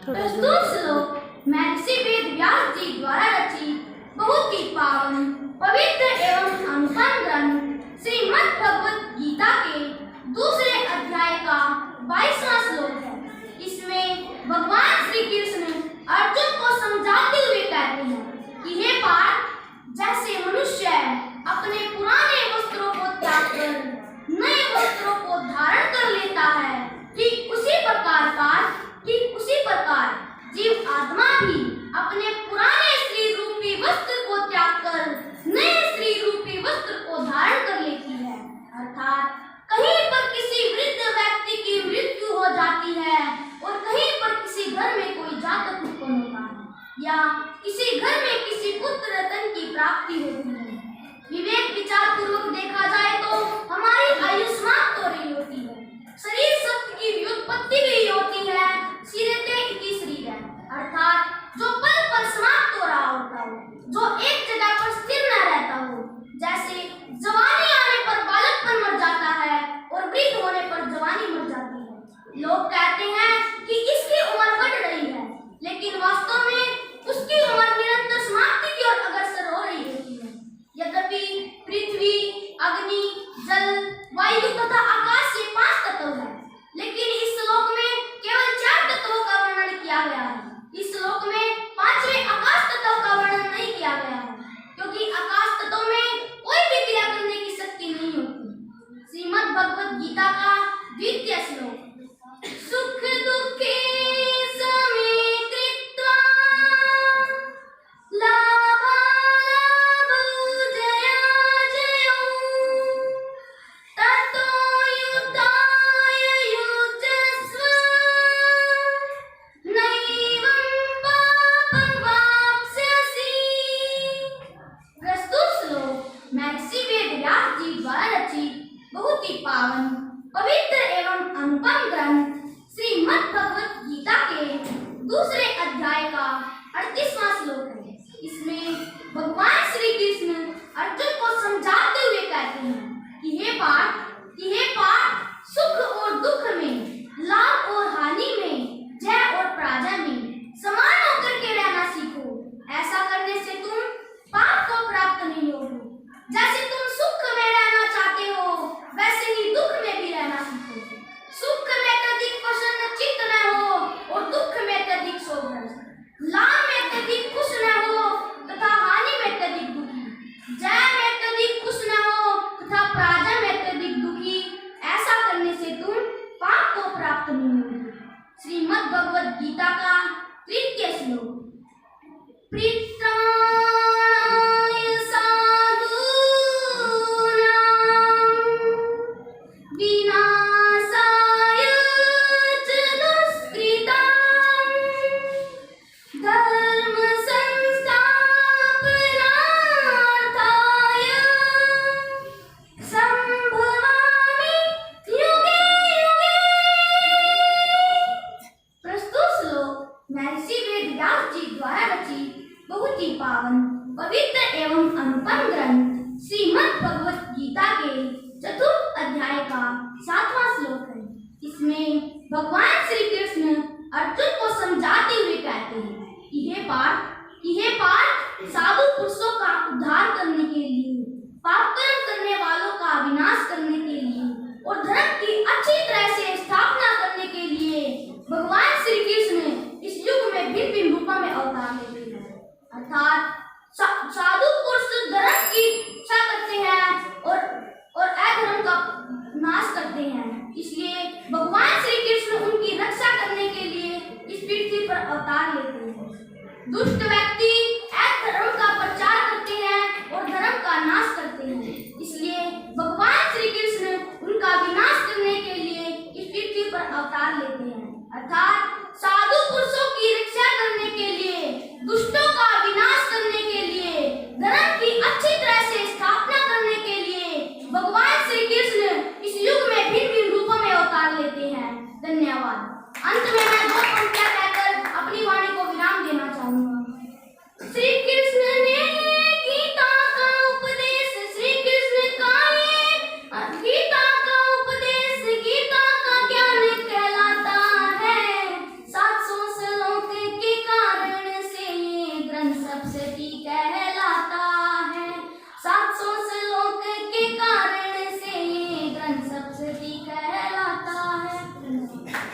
प्रस्तुत श्लोक महर्षि वेद व्यास जी द्वारा रचित बहुत ही पावन पवित्र एवं अनुपम ग्रंथ श्रीमद् भगवत गीता के दूसरे अध्याय का 22वां श्लोक है। इसमें भगवान श्री कृष्ण अर्जुन को समझाते हुए कहते हैं कि हे पार्थ, जैसे मनुष्य अपने पुराने वस्त्रों को त्याग कर नए वस्त्रों को धारण कर लेता है, ठीक उसी प्रकार जीव आत्मा भी अपने पुराने शरीर रूपी वस्त्र को त्याग कर नए शरीर रूपी वस्त्र को धारण कर लेती है। अर्थात कहीं पर किसी वृद्ध व्यक्ति की मृत्यु हो जाती है और कहीं पर किसी घर में कोई जातक उत्पन्न होता है या किसी घर में किसी पुत्र रत्न की प्राप्ति होती है। विवेक विचार पूर्वक देखा जाए तो हमारी आयु समाप्त हो रही होती है, शरीर शब्द की व्युत्पत्ति भी होती है, सिरते इति शरीर है, अर्थात जो पल पल समाप्त हो रहा होता हो, जो एक जगह पर स्थिर न रहता हो। जैसे जवानी आने पर बालकपन मर जाता है और वृद्ध होने पर जवानी मर जाती है। लोग कहते हैं कि इसकी उम्र बढ़ रही है, लेकिन वास्तव में उसकी उम्र निरंतर समाप्ति की ओर अग्रसर हो रही होती है। यद्यपि पृथ्वी, अग्नि, जल, वायु तथा आकाश ये 5 तत्व हैं, लेकिन इस श्लोक में केवल 4 तत्वों का वर्णन किया गया है। इस श्लोक में 5वें आकाश तत्व का वर्णन नहीं किया गया है, क्योंकि आकाश तत्व में कोई भी क्रिया करने की शक्ति नहीं होती। श्रीमद् भगवत गीता का 2वां श्लोक, सुख दुखे समे कृत्वा बहुत ही पावन पवित्र एवं अनुपम ग्रंथ श्रीमद् भगवत गीता के दूसरे अध्याय का 38वां श्लोक है। इसमें भगवान श्री कृष्ण अर्जुन को समझाते हुए कहते हैं कि हे पार्थ, सुख और दुख में, लाभ और हानि में, जय और पराजय में समान होकर के रहना सीखो। ऐसा करने से तुम पाप को प्राप्त नहीं होगे। जैसे तुम सुख में रहना चाहते हो, वैसे ही दुख में भी रहना सीखो। सुख में अत्यधिक प्रसन्न चित्त न हो और दुख में अत्यधिक शोकग्रस्त, लाभ में अत्यधिक खुश न हो तथा हानि में अत्यधिक दुखी, जय में अत्यधिक खुश न हो तथा पराजय में अत्यधिक दुखी। ऐसा करने से तुम पाप को प्राप्त नहीं होगे। श्रीमद् भगवत गीता का 3वां श्लोक, महर्षि वेद व्यास जी द्वारा रचित बहुत ही पावन पवित्र एवं अनुपम ग्रंथ श्रीमद् भगवत गीता के 4th अध्याय का 7वां श्लोक है। इसमें भगवान श्री कृष्ण अर्जुन को समझाते हुए कहते हैं कि हे पार्थ, साधु पुरुषों का उद्धार करने के लिए, पाप कर्म करने वालों का विनाश करने के लिए और धर्म की अच्छी तरह से स्थापना करने के लिए भगवान श्री कृष्ण इस युग में भिन्न रूपों में अवतार लेते हैं। अर्थात साधु पुरुष धर्म की रक्षा करते हैं और अधर्म का नाश करते हैं। इसलिए भगवान श्री कृष्ण उनकी रक्षा करने के लिए इस पृथ्वी पर अवतार लेते हैं। दुष्ट व्यक्ति अधर्म का प्रचार करते हैं और धर्म का नाश करते हैं। इसलिए भगवान श्री कृष्ण उनका विनाश करने के लिए इस पृथ्वी पर अवतार लेते हैं। अर्थात